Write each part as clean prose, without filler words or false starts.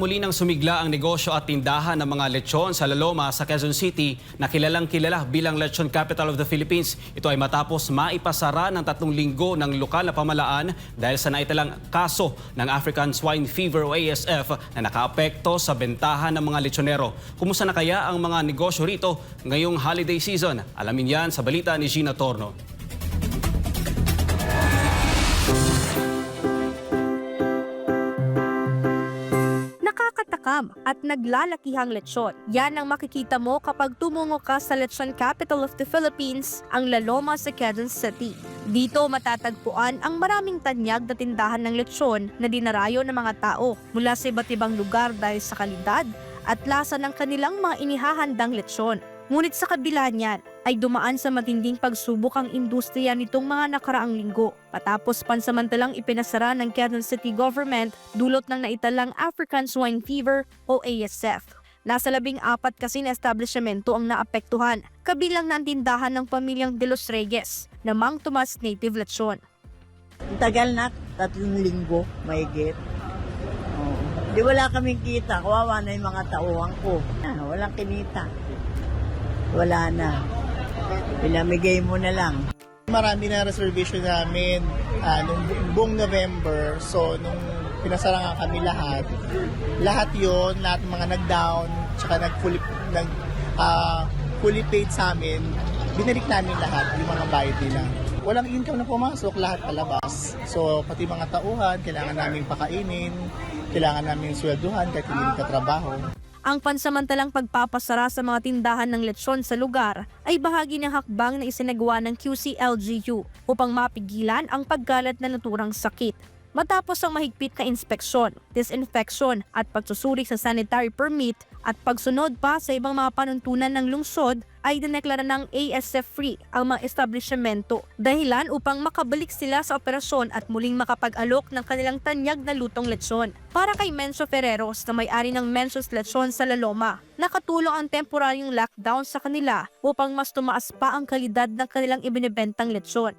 muli ng sumigla ang negosyo at tindahan ng mga lechon sa Laloma sa Quezon City na kilalang-kilala bilang Lechon Capital of the Philippines. Ito ay matapos maipasara ng 3 linggo ng lokal na pamalaan dahil sa naitalang kaso ng African Swine Fever o ASF na nakaapekto sa bentahan ng mga lechonero. Kumusta na kaya ang mga negosyo rito ngayong holiday season? Alamin yan sa balita ni Gina Torno. At naglalakihang lechon. Yan ang makikita mo kapag tumungo ka sa Lechon Capital of the Philippines, ang Laloma sa Quezon City. Dito matatagpuan ang maraming tanyag na tindahan ng lechon na dinarayo ng mga tao mula sa iba't ibang lugar dahil sa kalidad at lasa ng kanilang mga inihahandang lechon. Ngunit sa kabila niyan ay dumaan sa matinding pagsubok ang industriya nitong mga nakaraang linggo patapos pansamantalang ipinasara ng Quezon City Government dulot ng naitalang African Swine Fever o ASF. Nasa 14 kasi na establishmento ang naapektuhan, kabilang na ang tindahan ng pamilyang De Los Reyes na Mang Tomas Native Lechon. Tagal na, 3 linggo, mahigit. Di wala kaming kita, kawawa na yung mga tauhan ko. Walang kinita. Wala na. Pinamigay mo na lang. Marami na reservation namin nung buong November. So, nung pinasara nga kami lahat yon, lahat ng mga nag-down, tsaka fully paid sa amin, binalik namin lahat, yung mga bayad nila. Walang income na pumasok, lahat palabas. So, pati mga tauhan, kailangan namin pakainin, kailangan namin swelduhan kahit hindi nagtatrabaho. Ang pansamantalang pagpapasara sa mga tindahan ng lechon sa lugar ay bahagi ng hakbang na isinagawa ng QCLGU upang mapigilan ang pagkalat na naturang sakit. Matapos ang mahigpit na inspeksyon, disinfection at pagsusuri sa sanitary permit at pagsunod pa sa ibang mga panuntunan ng lungsod, ay dineklara ng ASF-free ang mga establishmento dahilan upang makabalik sila sa operasyon at muling makapag-alok ng kanilang tanyag na lutong lechon. Para kay Mencio Ferreros na may-ari ng Mencio's Lechon sa Laloma, nakatulong ang temporaryong lockdown sa kanila upang mas tumaas pa ang kalidad ng kanilang ibinebentang lechon.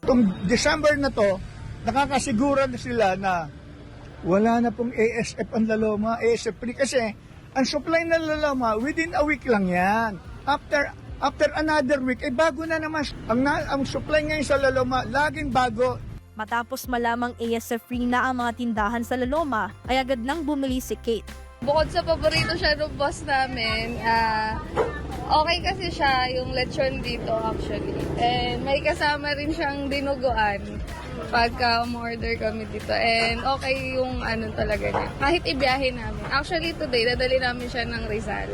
Itong December na to, nakakasigura na sila na wala na pong ASF ang Laloma, ASF-free kasi ang supply ng Laloma within a week lang yan. After another week, bago na naman. Ang supply ngayon sa Laloma, laging bago. Matapos malamang ASF-free na ang mga tindahan sa Laloma, ay agad nang bumili si Kate. Bukod sa paborito siya ng boss namin, okay kasi siya yung lechon dito actually. And may kasama rin siyang dinuguan pagka umorder kami dito. And okay yung talaga niya. Kahit ibiyahe namin. Actually today, dadali namin siya ng Rizal.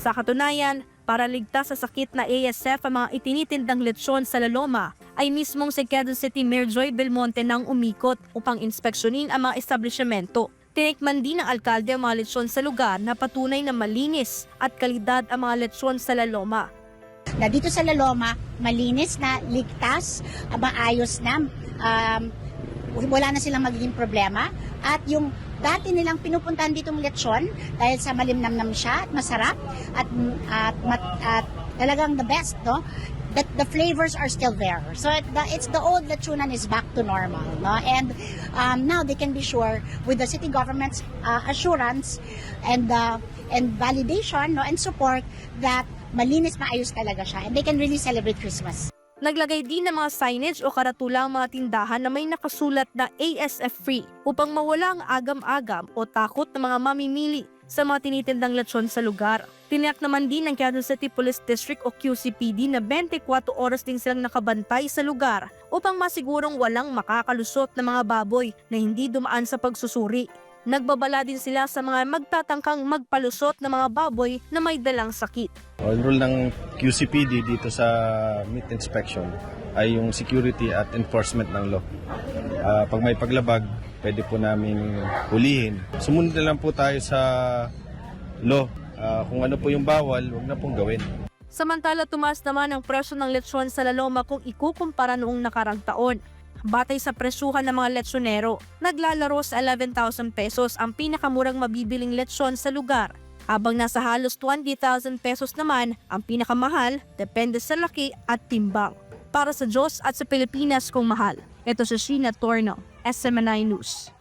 Sa katunayan, para ligtas sa sakit na ASF ang mga itinitindang lechon sa Laloma, ay mismong si Quezon City Mayor Joy Belmonte nang umikot upang inspeksyonin ang mga establishmento. Tinikman din ng alkalde ang mga lechon sa lugar na patunay na malinis at kalidad ang mga lechon sa Laloma. Na dito sa Laloma, malinis na, ligtas, maayos na, wala na silang magiging problema. At yung dati nilang pinupuntahan ditong lechon dahil sa malimnamnam siya at masarap at talagang the best, no? That the flavors are still there. So it's the old lechonan is back to normal, no? And now they can be sure with the city government's assurance and validation, no, and support that malinis, maayos talaga siya, and they can really celebrate Christmas. Naglagay din ng mga signage o karatula ang mga tindahan na may nakasulat na ASF-free upang mawala ang agam-agam o takot ng mga mamimili sa mga tinitindang lechon sa lugar. Tiniyak naman din ng Quezon City Police District o QCPD na 24 oras din silang nakabantay sa lugar upang masigurong walang makakalusot na mga baboy na hindi dumaan sa pagsusuri. Nagbabala din sila sa mga magtatangkang magpalusot ng mga baboy na may dalang sakit. Ang role ng QCPD dito sa meat inspection ay yung security at enforcement ng law. Pag may paglabag, pwede po namin hulihin. Sumunod na lang po tayo sa law. Kung ano po yung bawal, huwag na pong gawin. Samantala, tumaas naman ang presyo ng lechon sa Laloma kung ikukumpara noong nakarang taon. Batay sa presyuhan ng mga lechonero, naglalaro sa 11,000 pesos ang pinakamurang mabibiling lechon sa lugar, habang nasa halos 20,000 pesos naman ang pinakamahal depende sa laki at timbang. Para sa Diyos at sa Pilipinas kung mahal, ito si Gina Torno, SMNI News.